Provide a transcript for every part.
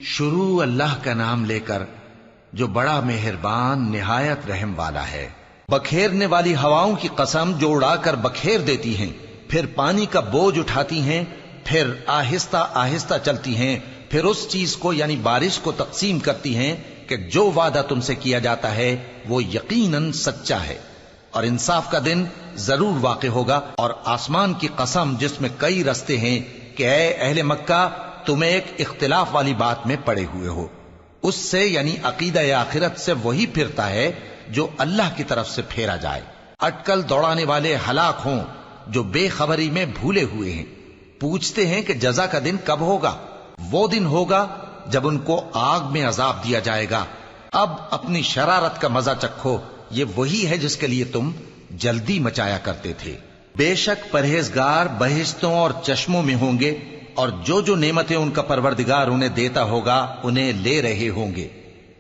شروع اللہ کا نام لے کر جو بڑا مہربان نہایت رحم والا ہے۔ بکھیرنے والی ہواؤں کی قسم جو اڑا کر بکھیر دیتی ہیں، پھر پانی کا بوجھ اٹھاتی ہیں، پھر آہستہ آہستہ چلتی ہیں، پھر اس چیز کو یعنی بارش کو تقسیم کرتی ہیں کہ جو وعدہ تم سے کیا جاتا ہے وہ یقیناً سچا ہے، اور انصاف کا دن ضرور واقع ہوگا۔ اور آسمان کی قسم جس میں کئی رستے ہیں کہ اے اہل مکہ تم ایک اختلاف والی بات میں پڑے ہوئے ہو، اس سے یعنی عقیدہ آخرت سے وہی پھرتا ہے جو اللہ کی طرف سے پھیرا جائے۔ اٹکل دوڑانے والے ہلاک ہوں جو بے خبری میں بھولے ہوئے ہیں، پوچھتے ہیں کہ جزا کا دن کب ہوگا؟ وہ دن ہوگا جب ان کو آگ میں عذاب دیا جائے گا۔ اب اپنی شرارت کا مزہ چکھو، یہ وہی ہے جس کے لیے تم جلدی مچایا کرتے تھے۔ بے شک پرہیزگار بہشتوں اور چشموں میں ہوں گے، اور جو نعمتیں ان کا پروردگار انہیں دیتا ہوگا انہیں لے رہے ہوں گے۔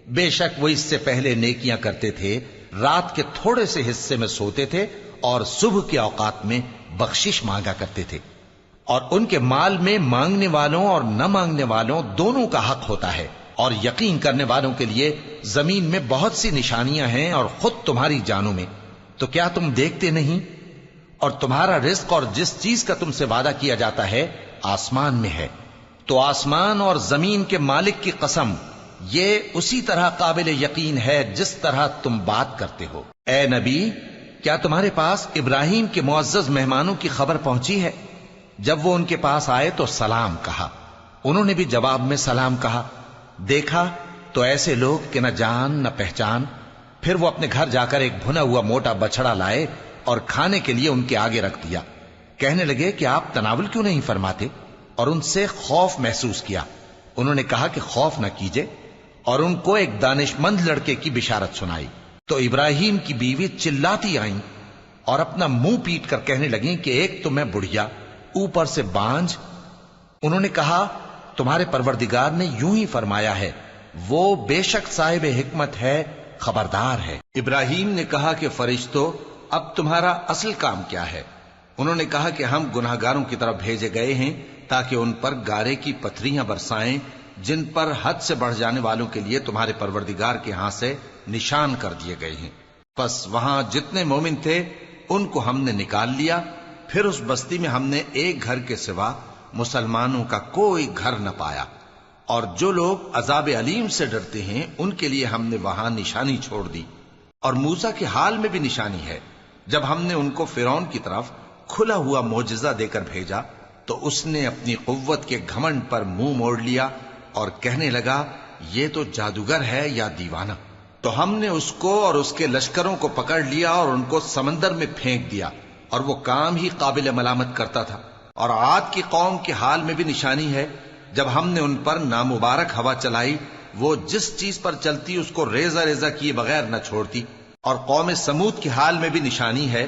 بے شک وہ اس سے پہلے نیکیاں کرتے تھے، رات کے تھوڑے سے حصے میں سوتے تھے اور صبح کے اوقات میں بخشش مانگا کرتے تھے، اور ان کے مال میں مانگنے والوں اور نہ مانگنے والوں دونوں کا حق ہوتا ہے۔ اور یقین کرنے والوں کے لیے زمین میں بہت سی نشانیاں ہیں اور خود تمہاری جانوں میں، تو کیا تم دیکھتے نہیں؟ اور تمہارا رزق اور جس چیز کا تم سے وعدہ کیا جاتا ہے آسمان میں ہے، تو آسمان اور زمین کے مالک کی قسم یہ اسی طرح قابل یقین ہے جس طرح تم بات کرتے ہو۔ اے نبی، کیا تمہارے پاس ابراہیم کے معزز مہمانوں کی خبر پہنچی ہے؟ جب وہ ان کے پاس آئے تو سلام کہا، انہوں نے بھی جواب میں سلام کہا۔ دیکھا تو ایسے لوگ کہ نہ جان نہ پہچان۔ پھر وہ اپنے گھر جا کر ایک بھنا ہوا موٹا بچڑا لائے اور کھانے کے لیے ان کے آگے رکھ دیا۔ کہنے لگے کہ آپ تناول کیوں نہیں فرماتے؟ اور ان سے خوف محسوس کیا۔ انہوں نے کہا کہ خوف نہ کیجے، اور ان کو ایک دانش مند لڑکے کی بشارت سنائی۔ تو ابراہیم کی بیوی چلاتی آئیں اور اپنا منہ پیٹ کر کہنے لگیں کہ ایک تو میں بڑھیا، اوپر سے بانجھ۔ انہوں نے کہا تمہارے پروردگار نے یوں ہی فرمایا ہے، وہ بے شک صاحب حکمت ہے، خبردار ہے۔ ابراہیم نے کہا کہ فرشتوں، اب تمہارا اصل کام کیا ہے؟ انہوں نے کہا کہ ہم گناہگاروں کی طرف بھیجے گئے ہیں تاکہ ان پر گارے کی پتھریاں برسائیں جن پر حد سے بڑھ جانے والوں کے لیے تمہارے پروردگار کے ہاں سے نشان کر دیے گئے ہیں۔ پس وہاں جتنے مومن تھے ان کو ہم نے نکال لیا، پھر اس بستی میں ہم نے ایک گھر کے سوا مسلمانوں کا کوئی گھر نہ پایا، اور جو لوگ عذاب علیم سے ڈرتے ہیں ان کے لیے ہم نے وہاں نشانی چھوڑ دی۔ اور موسیٰ کے حال میں بھی نشانی ہے، جب ہم نے ان کو فرعون کی طرف کھلا ہوا معجزہ دے کر بھیجا تو اس نے اپنی قوت کے گھمنڈ پر منہ موڑ لیا اور کہنے لگا یہ تو جادوگر ہے یا دیوانہ۔ تو ہم نے اس کو اور اس کے لشکروں کو پکڑ لیا اور ان کو سمندر میں پھینک دیا، اور وہ کام ہی قابل ملامت کرتا تھا۔ اور عاد کی قوم کے حال میں بھی نشانی ہے، جب ہم نے ان پر نامبارک ہوا چلائی، وہ جس چیز پر چلتی اس کو ریزہ ریزہ کیے بغیر نہ چھوڑتی۔ اور قوم سمود کے حال میں بھی نشانی ہے،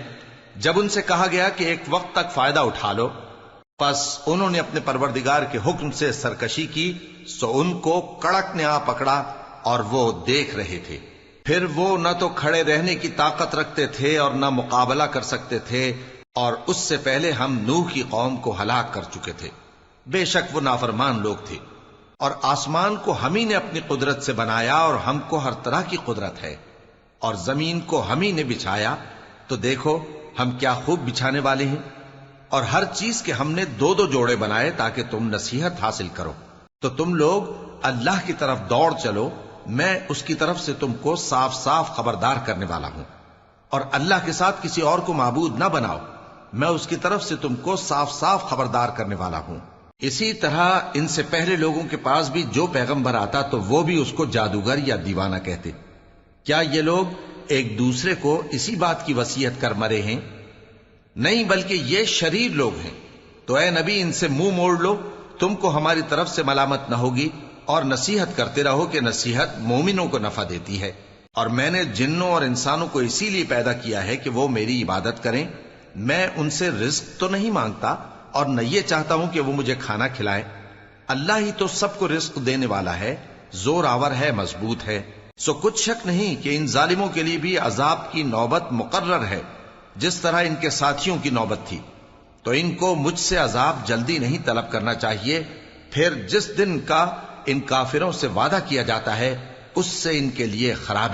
جب ان سے کہا گیا کہ ایک وقت تک فائدہ اٹھا لو، پس انہوں نے اپنے پروردگار کے حکم سے سرکشی کی، سو ان کو کڑک نے آ پکڑا اور وہ دیکھ رہے تھے۔ پھر وہ نہ تو کھڑے رہنے کی طاقت رکھتے تھے اور نہ مقابلہ کر سکتے تھے، اور اس سے پہلے ہم نوح کی قوم کو ہلاک کر چکے تھے۔ بے شک وہ نافرمان لوگ تھے۔ اور آسمان کو ہم ہی نے اپنی قدرت سے بنایا، اور ہم کو ہر طرح کی قدرت ہے، اور زمین کو ہم ہی نے بچھایا، تو دیکھو ہم کیا خوب بچھانے والے ہیں۔ اور ہر چیز کے ہم نے دو دو جوڑے بنائے تاکہ تم نصیحت حاصل کرو۔ تو تم لوگ اللہ کی طرف دوڑ چلو، میں اس کی طرف سے تم کو صاف صاف خبردار کرنے والا ہوں۔ اور اللہ کے ساتھ کسی اور کو معبود نہ بناؤ، میں اس کی طرف سے تم کو صاف صاف خبردار کرنے والا ہوں۔ اسی طرح ان سے پہلے لوگوں کے پاس بھی جو پیغمبر آتا تو وہ بھی اس کو جادوگر یا دیوانہ کہتے۔ کیا یہ لوگ ایک دوسرے کو اسی بات کی وصیت کر مرے ہیں؟ نہیں، بلکہ یہ شریر لوگ ہیں۔ تو اے نبی ان سے منہ موڑ لو، تم کو ہماری طرف سے ملامت نہ ہوگی، اور نصیحت کرتے رہو کہ نصیحت مومنوں کو نفع دیتی ہے۔ اور میں نے جنوں اور انسانوں کو اسی لیے پیدا کیا ہے کہ وہ میری عبادت کریں۔ میں ان سے رزق تو نہیں مانگتا، اور نہ یہ چاہتا ہوں کہ وہ مجھے کھانا کھلائیں۔ اللہ ہی تو سب کو رزق دینے والا ہے، زور آور ہے، مضبوط ہے۔ سو کچھ شک نہیں کہ ان ظالموں کے لیے بھی عذاب کی نوبت مقرر ہے، جس طرح ان کے ساتھیوں کی نوبت تھی۔ تو ان کو مجھ سے عذاب جلدی نہیں طلب کرنا چاہیے، پھر جس دن کا ان کافروں سے وعدہ کیا جاتا ہے اس سے ان کے لیے خرابی